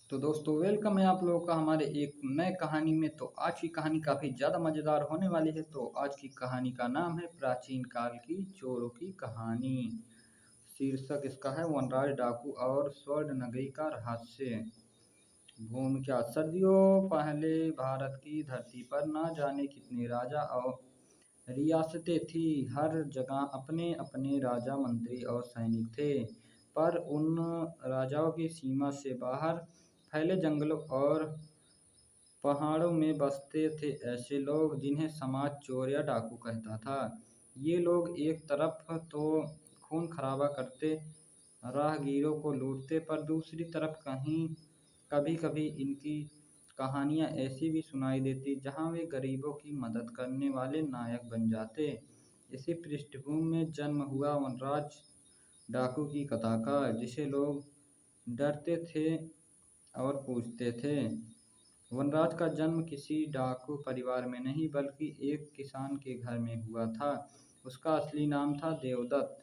तो दोस्तों वेलकम है आप लोगों का हमारे एक नए कहानी में। तो आज की कहानी काफ़ी ज़्यादा मज़ेदार होने वाली है। तो आज की कहानी का नाम है प्राचीन काल की चोरों की कहानी। शीर्षक इसका है वनराज डाकू और स्वर्ण नगरी का रहस्य। भूमिका सदियों पहले भारत की धरती पर न जाने कितने राजा और रियासतें थी। हर जगह अपने अपने राजा मंत्री और सैनिक थे, पर उन राजाओं की सीमा से बाहर फैले जंगलों और पहाड़ों में बसते थे ऐसे लोग जिन्हें समाज चोर या डाकू कहता था। ये लोग एक तरफ तो खून खराबा करते, राहगीरों को लूटते, पर दूसरी तरफ कहीं कभी कभी इनकी कहानियाँ ऐसी भी सुनाई देती जहाँ वे गरीबों की मदद करने वाले नायक बन जाते। इसी पृष्ठभूमि में जन्म हुआ वनराज डाकू की कथा का, जिसे लोग डरते थे और पूछते थे। वनराज का जन्म किसी डाकू परिवार में नहीं बल्कि एक किसान के घर में हुआ था। उसका असली नाम था देवदत्त।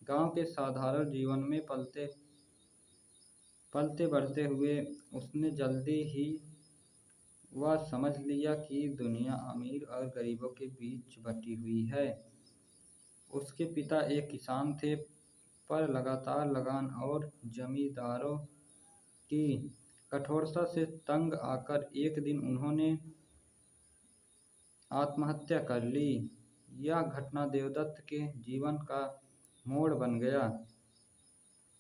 गांव के साधारण जीवन में पलते पलते बढ़ते हुए उसने जल्दी ही वह समझ लिया कि दुनिया अमीर और गरीबों के बीच बटी हुई है। उसके पिता एक किसान थे, पर लगातार लगान और जमींदारों की कठोरता से तंग आकर एक दिन उन्होंने आत्महत्या कर ली। यह घटना देवदत्त के जीवन का मोड़ बन गया।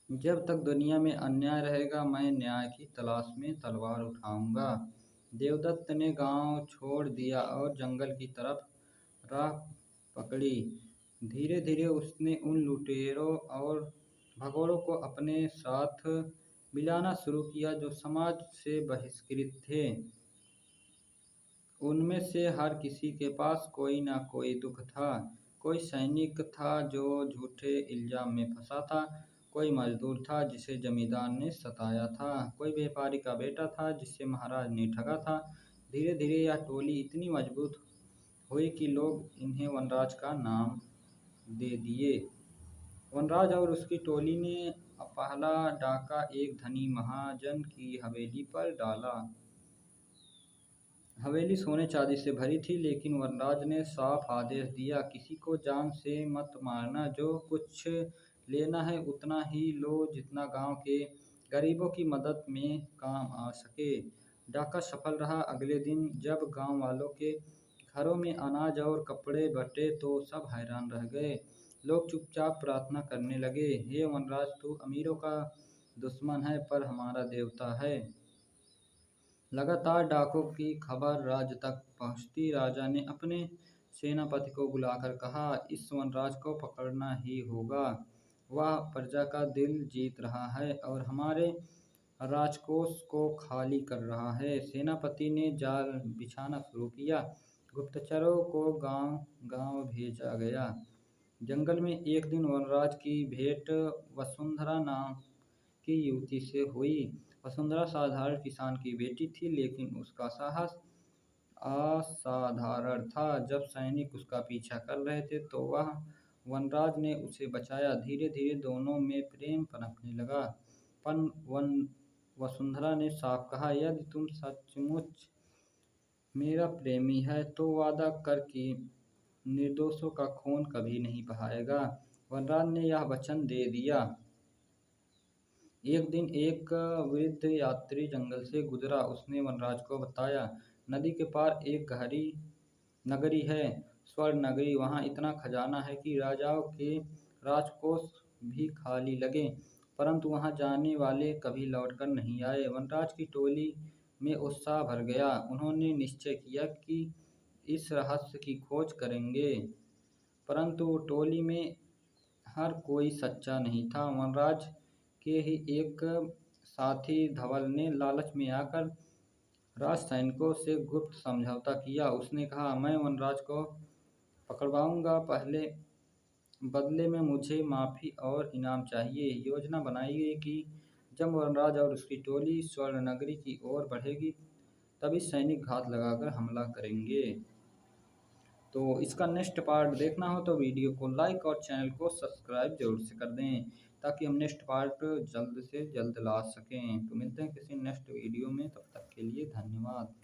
जब तक दुनिया में अन्याय रहेगा, मैं न्याय की तलाश में तलवार उठाऊंगा। देवदत्त ने गांव छोड़ दिया और जंगल की तरफ राह पकड़ी। धीरे धीरे उसने उन लुटेरों और भगोड़ों को अपने साथ मिलाना शुरू किया जो समाज से बहिष्कृत थे। उनमें से हर किसी के पास कोई ना कोई दुख था। कोई सैनिक था जो झूठे इल्जाम में फंसा था, कोई मजदूर था जिसे जमींदार ने सताया था, कोई व्यापारी का बेटा था जिसे महाराज ने ठगा था। धीरे धीरे यह टोली इतनी मजबूत हुई कि लोग इन्हें वनराज का नाम दे दिए। वनराज और उसकी टोली ने पहला डाका एक धनी महाजन की हवेली पर डाला। हवेली सोने चांदी से भरी थी, लेकिन वनराज ने साफ आदेश दिया, किसी को जान से मत मारना। जो कुछ लेना है उतना ही लो जितना गांव के गरीबों की मदद में काम आ सके। डाका सफल रहा। अगले दिन जब गांव वालों के घरों में अनाज और कपड़े बटे तो सब हैरान रह गए। लोग चुपचाप प्रार्थना करने लगे, हे वनराज, तू अमीरों का दुश्मन है पर हमारा देवता है। लगातार डाकों की खबर राज्य तक पहुंचती। राजा ने अपने सेनापति को बुलाकर कहा, इस वनराज को पकड़ना ही होगा। वह प्रजा का दिल जीत रहा है और हमारे राजकोष को खाली कर रहा है। सेनापति ने जाल बिछाना शुरू किया। गुप्तचरों को गांव गांव भेजा गया। जंगल में एक दिन वनराज की भेंट वसुंधरा नाम की युवती से हुई। वसुंधरा साधारण किसान की बेटी थी, लेकिन उसका साहस असाधारण था। जब सैनिक उसका पीछा कर रहे थे तो वह वनराज ने उसे बचाया। धीरे धीरे दोनों में प्रेम पनपने लगा। पन वन वसुंधरा ने साफ कहा, यदि तुम सचमुच मेरा प्रेमी है तो वादा कर कि निर्दोषों का खून कभी नहीं बहाएगा। वनराज ने यह वचन दे दिया। एक दिन एक वृद्ध यात्री जंगल से गुजरा। उसने वनराज को बताया, नदी के पार एक गहरी नगरी है, स्वर्ण नगरी। वहाँ इतना खजाना है कि राजाओं के राजकोष भी खाली लगे, परंतु वहाँ जाने वाले कभी लौटकर नहीं आए। वनराज की टोली में उत्साह भर गया। उन्होंने निश्चय किया कि इस रहस्य की खोज करेंगे, परंतु टोली में हर कोई सच्चा नहीं था। वनराज के ही एक साथी धवल ने लालच में आकर राज सैनिकों से गुप्त समझौता किया। उसने कहा, मैं वनराज को पकड़वाऊंगा, पहले बदले में मुझे माफ़ी और इनाम चाहिए। योजना बनाई गई कि जब वनराज और उसकी टोली स्वर्ण नगरी की ओर बढ़ेगी, तभी सैनिक घात लगाकर हमला करेंगे। तो इसका नेक्स्ट पार्ट देखना हो तो वीडियो को लाइक और चैनल को सब्सक्राइब जरूर से कर दें। ताकि हम नेक्स्ट पार्ट जल्द से जल्द ला सकें। तो मिलते हैं किसी नेक्स्ट वीडियो में, तब तक के लिए धन्यवाद।